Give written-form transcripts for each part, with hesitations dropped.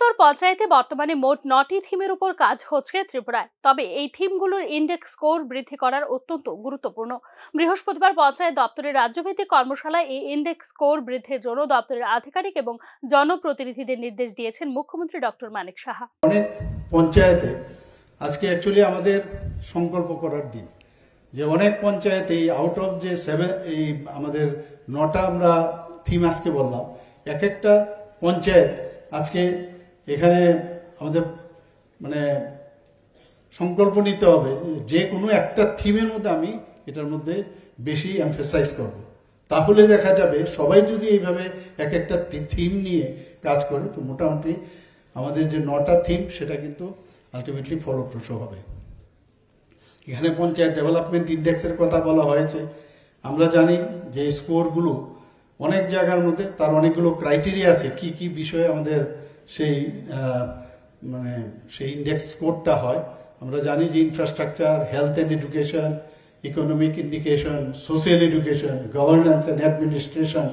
স্তর পঞ্চায়েতে বর্তমানে মোট 9টি থিমের উপর কাজ হচ্ছে ত্রিপুরায়। তবে এই থিমগুলোর ইন্ডেক্স স্কোর বৃদ্ধি করার অত্যন্ত গুরুত্বপূর্ণ। বৃহস্পতিবার পঞ্চায়েত দপ্তরের রাজ্যভিত্তিক কর্মশালায় এই ইন্ডেক্স স্কোর বৃদ্ধির জন্য দপ্তরের আধিকারিক এবং জনপ্রতিনিধিদের নির্দেশ দিয়েছেন মুখ্যমন্ত্রী ডক্টর মানিক সাহা। অনেক পঞ্চায়েতে আজকে অ্যাকচুয়ালি আমাদের সংকল্প করার দিন, যে অনেক পঞ্চায়েতে আউট অফ যে 7 এই আমাদের 9টা আমরা থিম আজকে বললাম, এক একটা পঞ্চায়েত আজকে এখানে আমাদের মানে সংকল্প নিতে হবে যে কোনো একটা থিমের মধ্যে আমি এটার মধ্যে বেশি এমফেসাইজ করব। তাহলে দেখা যাবে সবাই যদি এইভাবে এক একটা থিম নিয়ে কাজ করে, তো মোটামুটি আমাদের যে 9টা থিম সেটা কিন্তু আলটিমেটলি ফলপ্রসূ হবে। এখানে পঞ্চায়েত ডেভেলপমেন্ট ইন্ডেক্সের কথা বলা হয়েছে। আমরা জানি যে স্কোরগুলো অনেক জায়গার মধ্যে তার অনেকগুলো ক্রাইটেরিয়া আছে, কি কি বিষয়ে আমাদের সেই সেই ইন্ডেক্স স্কোরটা হয়। আমরা জানি যে infrastructure, health and education, economic indication, social education, governance and administration,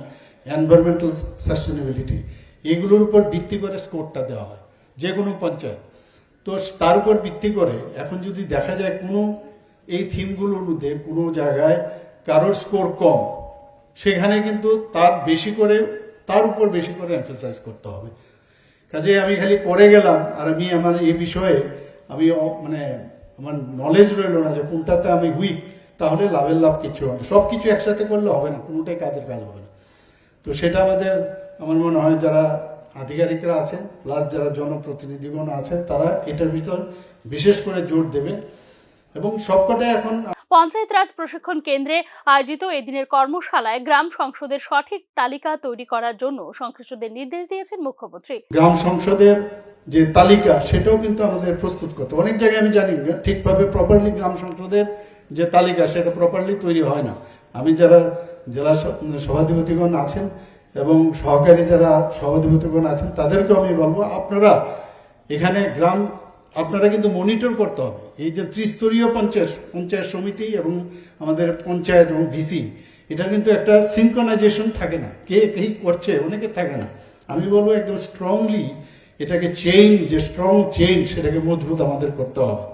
environmental sustainability, এগুলোর উপর ভিত্তি করে স্কোরটা দেওয়া হয় যে কোনো পঞ্চায়েত। তো তার উপর ভিত্তি করে এখন যদি দেখা যায় কোনো এই থিমগুলোর মধ্যে কোনো জায়গায় কারোর স্কোর কম, সেখানে কিন্তু তার উপর বেশি করে এমফেসাইজ করতে হবে। কাজে আমি খালি করে গেলাম আর আমার এই বিষয়ে আমার নলেজ রইল না যে কোনটাতে আমি উইক, তাহলে লাভের লাভ কিছু হবে। সব কিছু একসাথে করলে হবে না, কোনোটাই কাজের কাজ হবে না। তো সেটা আমার মনে হয় যারা আধিকারিকরা আছেন প্লাস যারা জনপ্রতিনিধিগণ আছেন তারা এটার ভিতর বিশেষ করে জোর দেবে। এবং সবকটা এখন পঞ্চায়েত রাজ প্রশিক্ষণ কেন্দ্রে আয়োজিত এদিনের কর্মশালায় গ্রাম সংসদের সঠিক তালিকা তৈরি করার জন্য সংশ্লিষ্টদের নির্দেশ দিয়েছেন মুখ্যমন্ত্রী। গ্রাম সংসদের যে তালিকা সেটাও কিন্তু আমাদের প্রস্তুত করতে, অনেক জায়গায় আমি জানি ঠিকভাবে প্রপারলি গ্রাম সংসদের যে তালিকা সেটা প্রপারলি তৈরি হয় না। আমি যারা জেলা সভাধিপতিগণ আছেন এবং সহকারী যারা সভাধিপতিগণ আছেন তাদেরকেও আমি বলবো, আপনারা এখানে আপনারা কিন্তু মনিটর করতে হবে। এই যে ত্রিস্তরীয় পঞ্চায়েত সমিতি এবং আমাদের পঞ্চায়েত এবং ভিসি, এটার কিন্তু একটা সিনক্রোনাইজেশন থাকে না, কে করছে অনেকে থাকে না। আমি বলবো একদম স্ট্রংলি এটাকে স্ট্রং চেইন সেটাকে মজবুত আমাদের করতে হবে।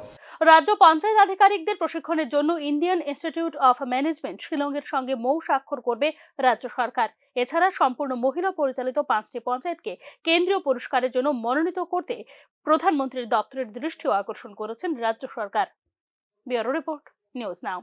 রাজ্য পঞ্চায়েত আধিকারিকদের প্রশিক্ষণের জন্য ইন্ডিয়ান ইনস্টিটিউট অফ ম্যানেজমেন্ট শিলংয়ের সঙ্গে মৌ স্বাক্ষর করবে রাজ্য সরকার। এছাড়া সম্পূর্ণ মহিলা পরিচালিত 5টি পঞ্চায়েতকে কেন্দ্রীয় পুরস্কারের জন্য মনোনীত করতে প্রধানমন্ত্রীর দপ্তরের দৃষ্টিও আকর্ষণ করেছেন রাজ্য সরকার। ব্যুরো রিপোর্ট, নিউজ নাও।